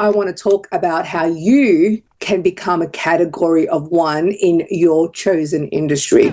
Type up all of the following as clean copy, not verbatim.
I want to talk about how you can become a category of one in your chosen industry.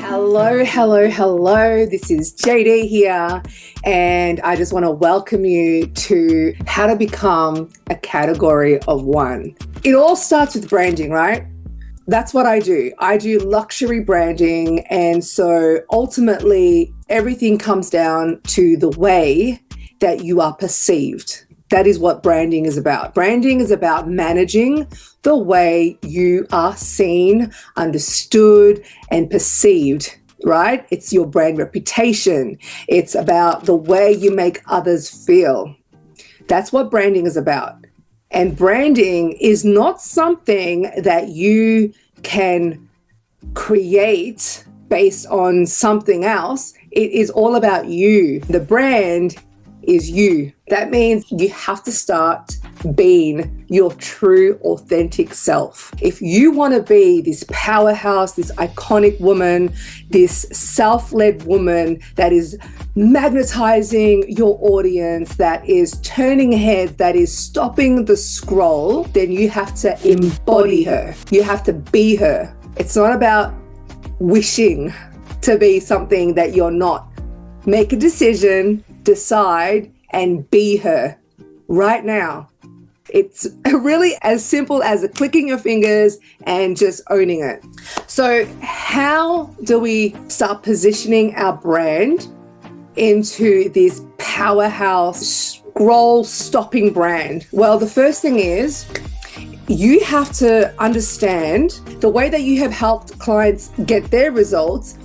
Hello. This is JD here, and I just want to welcome you to how to become a category of one. It all starts with branding, right? That's what I do. I do luxury branding, and so ultimately everything comes down to the way that you are perceived. That is what branding is about. Branding is about managing the way you are seen, understood, and perceived, right? It's your brand reputation. It's about the way you make others feel. That's what branding is about. And branding is not something that you can create based on something else. It is all about you. The brand is you. That means you have to start being your true, authentic self. If you want to be this powerhouse, this iconic woman, this self-led woman that is magnetizing your audience, that is turning heads, that is stopping the scroll, then you have to embody her. You have to be her. It's not about wishing to be something that you're not. Make a decision, decide, and be her right now. It's really as simple as clicking your fingers and just owning it. So how do we start positioning our brand into this powerhouse, scroll-stopping brand? Well, the first thing is you have to understand the way that you have helped clients get their results.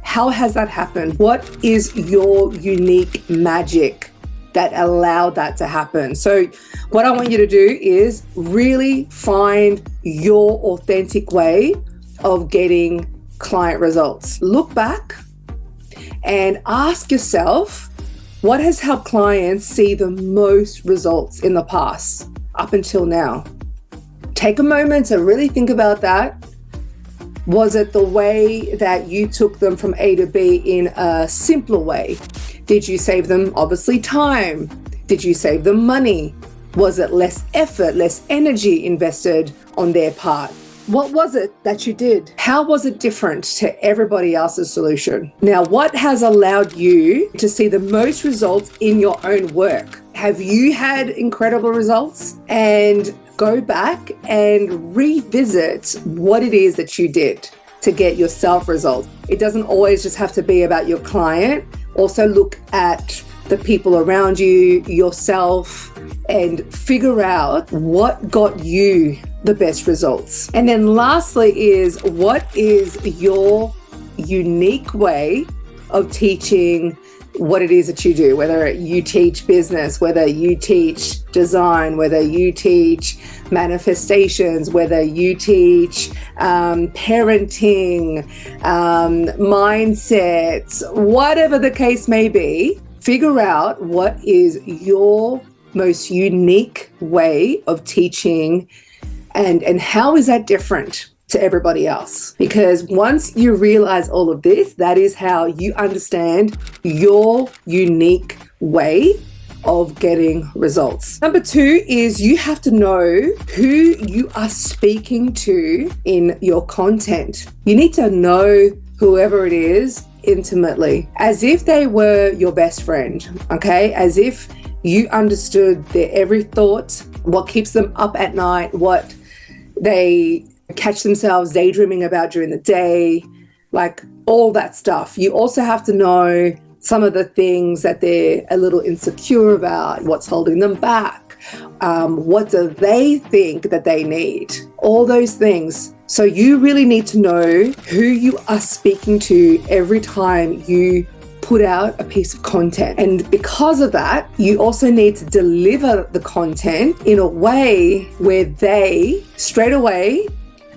How has that happened? What is your unique magic that allowed that to happen? So what I want you to do is really find your authentic way of getting client results. Look back and ask yourself, what has helped clients see the most results in the past up until now? Take a moment to really think about that. Was it the way that you took them from A to B in a simpler way? Did you save them, obviously, time? Did you save them money? Was it less effort, less energy invested on their part? What was it that you did? How was it different to everybody else's solution? Now, what has allowed you to see the most results in your own work? Have you had incredible results? And go back and revisit what it is that you did to get yourself results. It doesn't always just have to be about your client. Also look at the people around you, yourself, and figure out what got you the best results. And then lastly is, what is your unique way of teaching what it is that you do, whether you teach business, whether you teach design, whether you teach manifestations, whether you teach parenting, mindsets, whatever the case may be. Figure out what is your most unique way of teaching and how is that different to everybody else. Because once you realize all of this, that is how you understand your unique way of getting results. Number two is you have to know who you are speaking to in your content. You need to know whoever it is intimately, as if they were your best friend, okay? As if you understood their every thought, what keeps them up at night, what they catch themselves daydreaming about during the day, like all that stuff. You also have to know some of the things that they're a little insecure about, what's holding them back, what do they think that they need, all those things. So you really need to know who you are speaking to every time you put out a piece of content. And because of that, you also need to deliver the content in a way where they straight away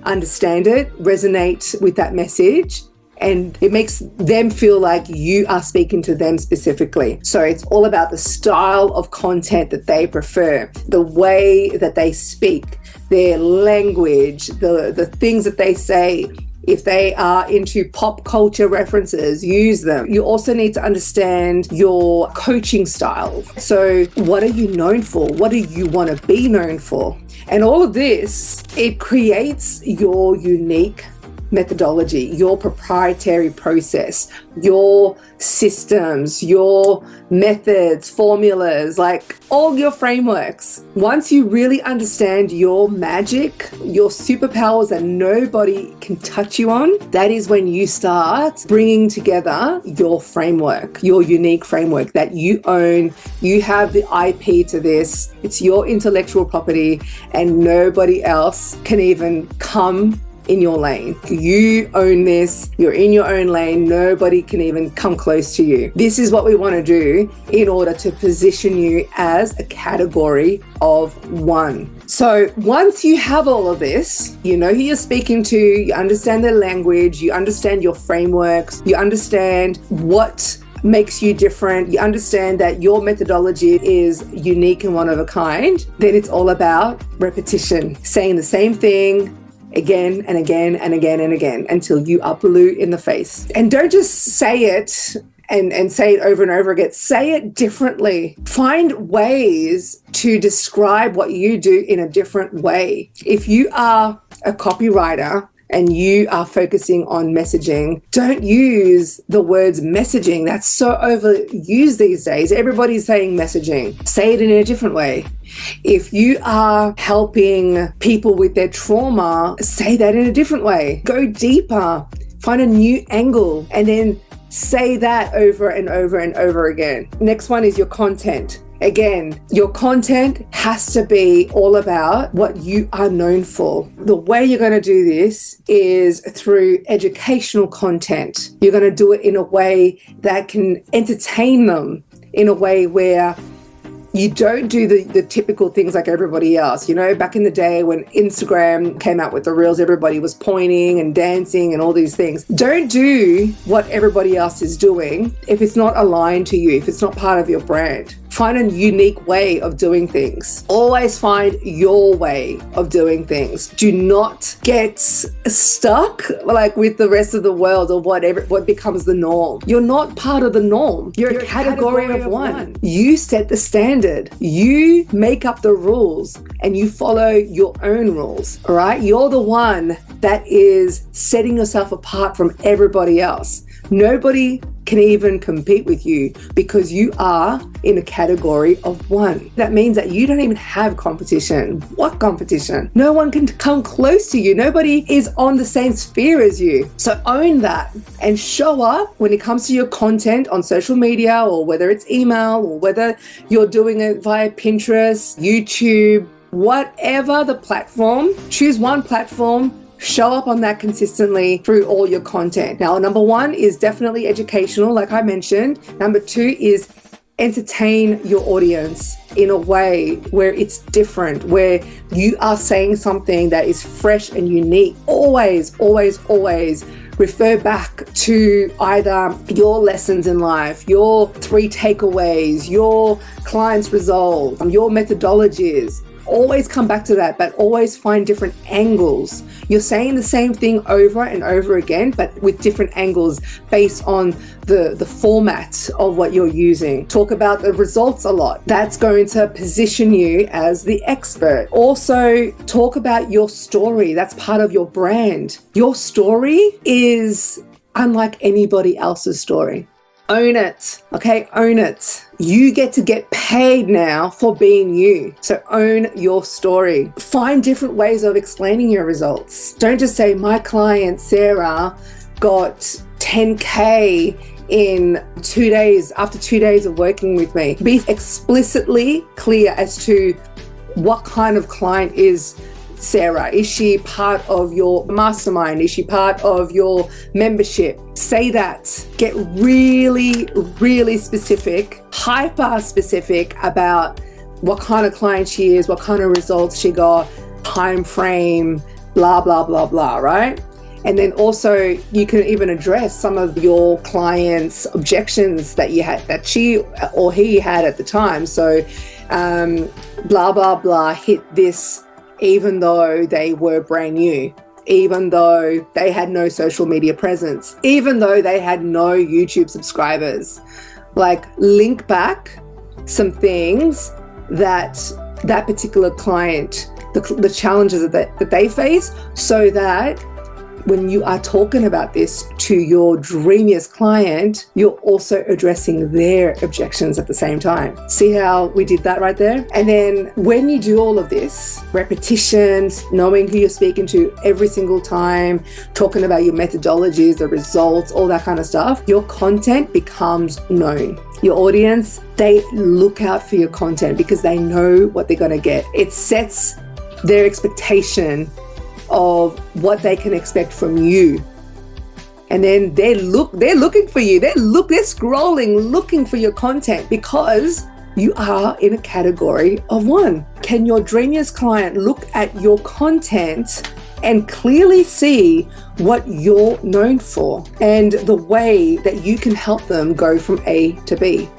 understand it, resonate with that message, and it makes them feel like you are speaking to them specifically. So it's all about the style of content that they prefer, the way that they speak, their language, the things that they say, If they are into pop culture references, use them. You also need to understand your coaching style. So what are you known for? What do you want to be known for? And all of this, it creates your unique methodology, your proprietary process, your systems, your methods, formulas, like all your frameworks. Once you really understand your magic, your superpowers that nobody can touch you on, that is when you start bringing together your framework, your unique framework that you own. You have the IP to this. It's your intellectual property, and nobody else can even come in your lane. You own this. You're in your own lane. Nobody can even come close to you. This is what we want to do in order to position you as a category of one. So once you have all of this, you know who you're speaking to, you understand their language, you understand your frameworks, you understand what makes you different, you understand that your methodology is unique and one of a kind, then it's all about repetition, saying the same thing again and again and again and again until you are blue in the face. And don't just say it and say it over and over again. Say it differently. Find ways to describe what you do in a different way. If you are a copywriter and you are focusing on messaging, don't use the words messaging. That's so overused these days. Everybody's saying messaging. Say it in a different way. If you are helping people with their trauma, say that in a different way. Go deeper, find a new angle, and then say that over and over and over again. Next one is your content. Again, your content has to be all about what you are known for. The way you're going to do this is through educational content. You're going to do it in a way that can entertain them, in a way where you don't do the typical things like everybody else. You know, back in the day when Instagram came out with the reels, everybody was pointing and dancing and all these things. Don't do what everybody else is doing if it's not aligned to you, if it's not part of your brand. Find a unique way of doing things. Always find your way of doing things. Do not get stuck like with the rest of the world or what becomes the norm. You're not part of the norm. You're a category of one. You set the standard. You make up the rules and you follow your own rules, all right? You're the one that is setting yourself apart from everybody else. Nobody can even compete with you because you are in a category of one. That means that you don't even have competition. What competition? No one can come close to you. Nobody is on the same sphere as you. So own that and show up when it comes to your content on social media, or whether it's email, or whether you're doing it via Pinterest, YouTube, whatever the platform. Choose one platform. Show up on that consistently through all your content. Now, number one is definitely educational, like I mentioned. Number two is entertain your audience in a way where it's different, where you are saying something that is fresh and unique. Always, always, always refer back to either your lessons in life, your 3 takeaways, your clients' results, your methodologies. Always come back to that, but always find different angles. You're saying the same thing over and over again, but with different angles based on the format of what you're using. Talk about the results a lot. That's going to position you as the expert. Also, talk about your story. That's part of your brand. Your story is unlike anybody else's story. Own it, okay? Own it. You get to get paid now for being you. So own your story. Find different ways of explaining your results. Don't just say, my client Sarah got 10K in 2 days, after 2 days of working with me. Be explicitly clear as to what kind of client is Sarah. Is she part of your mastermind? Is she part of your membership? Say that. Get really, really specific, hyper specific about what kind of client she is, what kind of results she got, time frame, blah, blah, blah, blah, right? And then also you can even address some of your clients' objections that you had, that she or he had at the time. So blah, blah, blah, hit this even though they were brand new. even though they had no social media presence, even though they had no YouTube subscribers. Like, link back some things that particular client, the challenges that they face, so that when you are talking about this to your dreamiest client, you're also addressing their objections at the same time. See how we did that right there? And then when you do all of this, repetitions, knowing who you're speaking to every single time, talking about your methodologies, the results, all that kind of stuff, your content becomes known. Your audience, they look out for your content because they know what they're going to get. It sets their expectation of what they can expect from you. And then they're looking for you. They're scrolling, looking for your content because you are in a category of one. Can your dreamiest client look at your content and clearly see what you're known for and the way that you can help them go from A to B?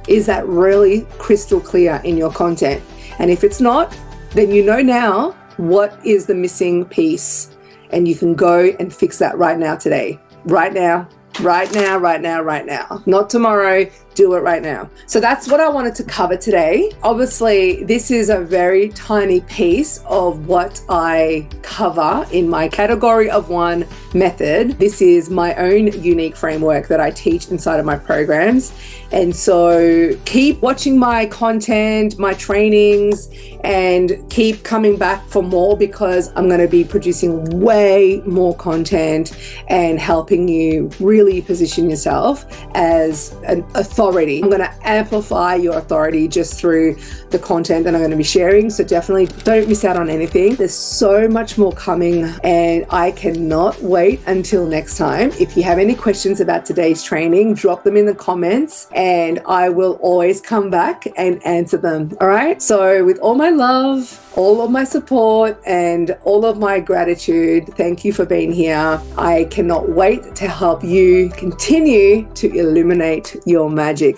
Is that really crystal clear in your content? And if it's not, then you know now what is the missing piece, and you can go and fix that right now today. Right now. Not tomorrow, do it right now. So that's what I wanted to cover today. Obviously, this is a very tiny piece of what I cover in my category of one method. This is my own unique framework that I teach inside of my programs. And so keep watching my content, my trainings, and keep coming back for more, because I'm going to be producing way more content and helping you really position yourself as an authority. I'm going to amplify your authority just through the content that I'm going to be sharing. So definitely don't miss out on anything. There's so much more coming, and I cannot wait until next time. If you have any questions about today's training, drop them in the comments and I will always come back and answer them. All right. So with all my love, all of my support, and all of my gratitude, thank you for being here. I cannot wait to help you continue to illuminate your magic.